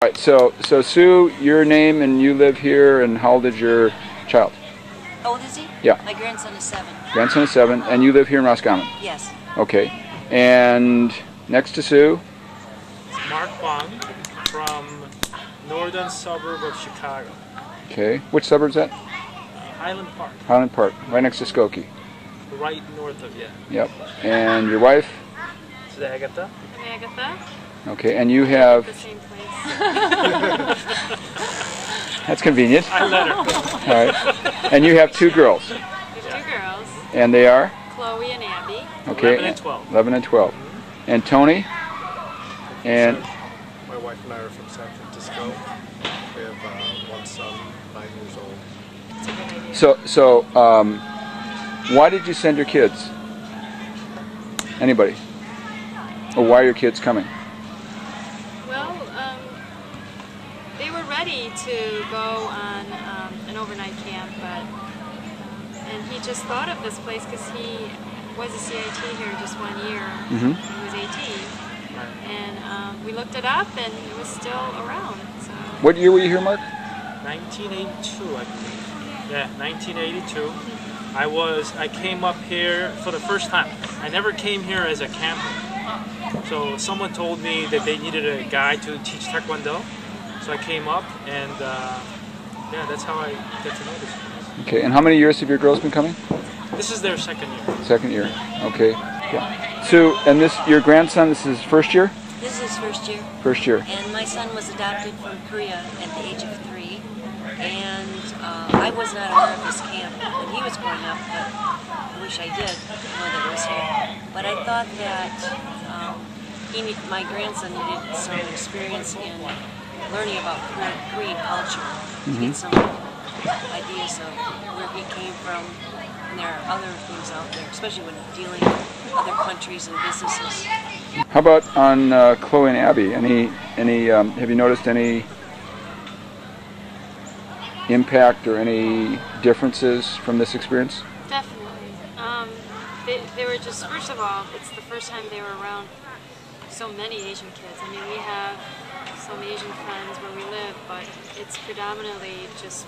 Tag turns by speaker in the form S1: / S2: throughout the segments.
S1: All right, so Sue, your name and you live here, and how old is your child?
S2: How old is he?
S1: Yeah.
S2: My grandson is 7.
S1: Grandson is 7, and you live here in Roscommon?
S2: Yes.
S1: Okay. And next to Sue?
S3: Mark Wong from northern suburb of Chicago.
S1: Okay. Which suburb is that?
S3: Highland Park.
S1: Highland Park, right next to Skokie.
S3: Right north of you.
S1: Yep. And your wife?
S3: This is Agatha.
S4: I'm Agatha.
S1: Okay, and you have...
S4: The same place.
S1: That's convenient.
S3: I let her.
S1: All right. And you have 2 girls?
S4: We have 2 girls,
S1: And they are?
S4: Chloe and Abby.
S1: Okay.
S3: 11 and 12.
S1: 11 and 12. And Tony? And...
S5: My wife and I are from San Francisco. We have one son, 9 years old.
S4: It's a good idea.
S1: So, why did you send your kids? Anybody? Or why are your kids coming?
S4: Well, they were ready to go on an overnight camp, and he just thought of this place because he was a CIT here just 1 year.
S1: Mm-hmm.
S4: He was 18, and we looked it up, and it was still around. So.
S1: What year were you here, Mark?
S3: 1982, I believe. Yeah, 1982. I came up here for the first time. I never came here as a camper. So someone told me that they needed a guy to teach Taekwondo. So I came up, and yeah, that's how I get to know this place.
S1: Okay, and how many years have your girls been coming?
S3: This is their 2nd year.
S1: 2nd year. Okay. Yeah. So, and this, your grandson, this is first year?
S2: This is his first year.
S1: First year.
S2: And my son was adopted from Korea at the age of 3. And I was not aware of this camp when he was growing up, but I wish I did know that it was here. But I thought that my grandson needed some experience in learning about Korean culture to get some ideas of where he came from. And there are other things out there, especially when dealing with other countries and businesses.
S1: How about on Chloe and Abby? Have you noticed any impact or any differences from this experience?
S4: Definitely. They were just, first of all, it's the first time they were around so many Asian kids. I mean, we have some Asian friends where we live, but it's predominantly just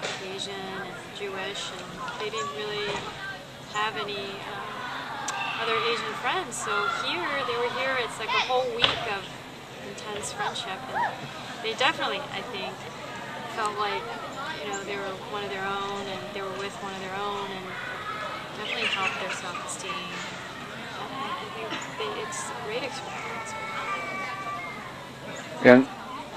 S4: Caucasian and Jewish, and they didn't really have any other Asian friends. So they were here, it's like a whole week of intense friendship, and they definitely, I think, felt like, they were one of their own, and they were with one of their own, and definitely helped their self-esteem. I think it's a great experience.
S1: And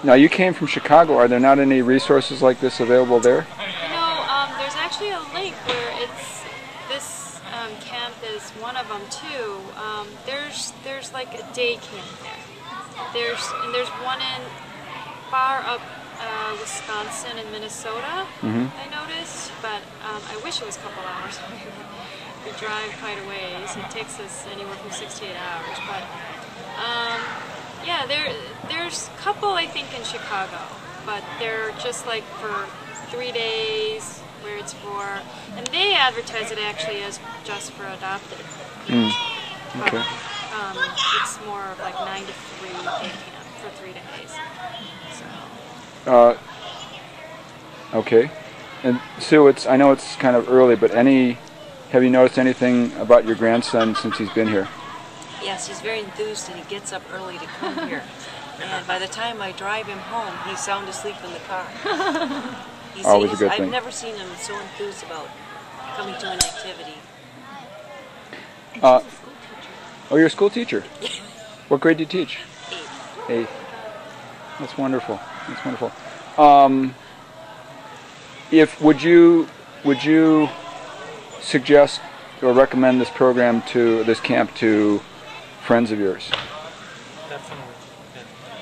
S1: now you came from Chicago. Are there not any resources like this available there?
S4: There's actually a link where this camp is one of them too. There's like a day camp there. There's one in far up Wisconsin and Minnesota. I noticed, but I wish it was a couple hours. We drive quite a ways. It takes us anywhere from 6 to 8 hours, but yeah, there's a couple I think in Chicago, but they're just like for 3 days where it's for, and they advertise it actually as just for adopted.
S1: Okay.
S4: But, it's more of like 9 to 3 day camp for 3 days. So.
S1: Okay. And Sue, I know it's kind of early, but have you noticed anything about your grandson since he's been here?
S2: Yes, he's very enthused, and he gets up early to come here. And by the time I drive him home, he's sound asleep in the car.
S1: Always a good thing.
S2: I've never seen him so enthused about coming to an activity.
S1: Oh, you're a school teacher? What grade do you teach?
S2: 8.
S1: 8th. That's wonderful. That's wonderful. Would you suggest or recommend this program this camp to friends of yours?
S3: Definitely.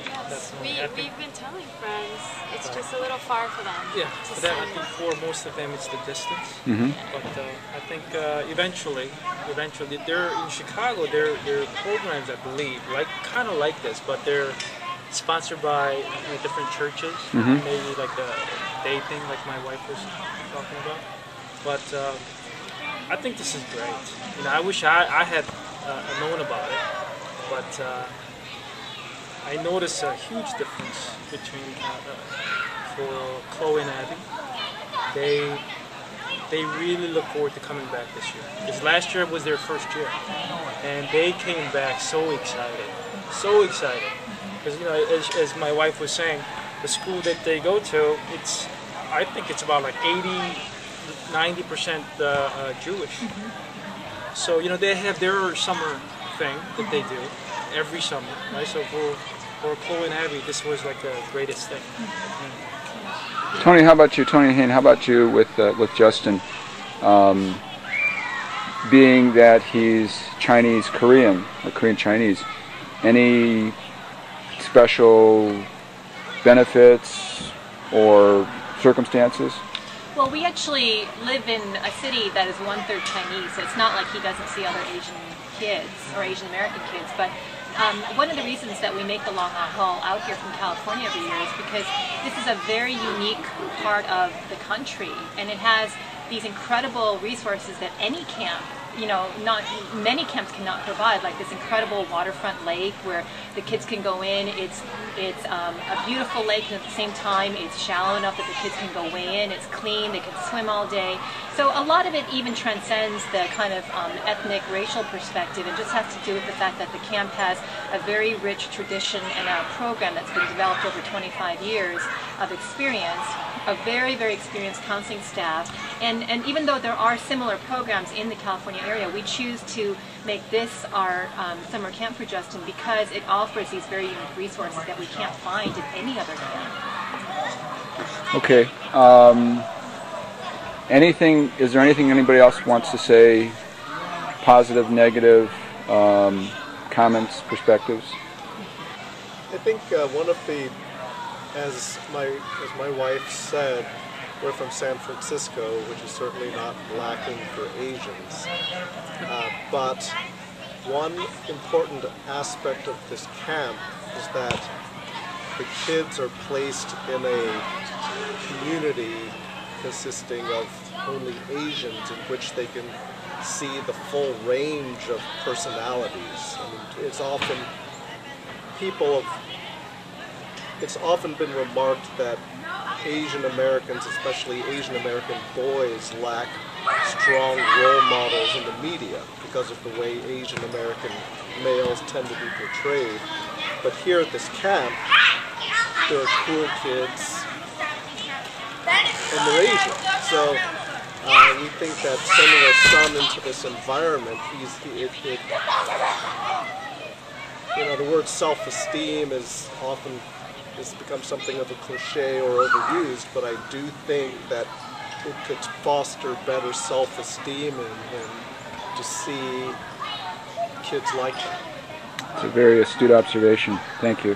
S4: Yes, we've been telling friends. It's just a little far for them.
S3: Yeah,
S4: to
S3: but I
S4: send.
S3: think for most of them it's the distance. But I think eventually they're in Chicago. Their programs, I believe, kind of like this, but they're sponsored by different churches. Maybe like a day thing, like my wife was talking about. But I think this is great. I wish I had known about it, but I noticed a huge difference between for Chloe and Abby. They really look forward to coming back this year. Because last year was their first year, and they came back so excited, so excited. Because as my wife was saying, the school that they go to, I think it's about like 80–90% Jewish. So they have their summer thing that they do every summer, right? So for Chloe and Abby, this was like the greatest thing.
S1: Tony, how about you? Tony and Hayne, how about you with Justin? Being that he's Chinese Korean or Korean Chinese, any special benefits or circumstances?
S6: Well, we actually live in a city that is 1/3 Chinese, so it's not like he doesn't see other Asian kids or Asian American kids. But one of the reasons that we make the long haul out here from California every year is because this is a very unique part of the country, and it has these incredible resources that any camp, not many camps cannot provide, like this incredible waterfront lake where the kids can go in. It's a beautiful lake, and at the same time it's shallow enough that the kids can go way in. It's clean, they can swim all day. So a lot of it even transcends the kind of ethnic, racial perspective. It just has to do with the fact that the camp has a very rich tradition and a program that's been developed over 25 years of experience, a very, very experienced counseling staff, and even though there are similar programs in the California area, we choose to make this our summer camp for Justin because it offers these very unique resources that we can't find in any other camp.
S1: Okay. Is there anything anybody else wants to say? Positive, negative, comments, perspectives?
S5: I think one of the, as my wife said, we're from San Francisco, which is certainly not lacking for Asians. But one important aspect of this camp is that the kids are placed in a community consisting of only Asians, in which they can see the full range of personalities. I mean, it's often been remarked that Asian Americans, especially Asian American boys, lack strong role models in the media because of the way Asian American males tend to be portrayed. But here at this camp, there are cool kids, and they're Asian. So we think that sending our son into this environment, the word self-esteem is often become something of a cliche or overused, but I do think that it could foster better self-esteem and to see kids like that.
S1: It's a very astute observation. Thank you.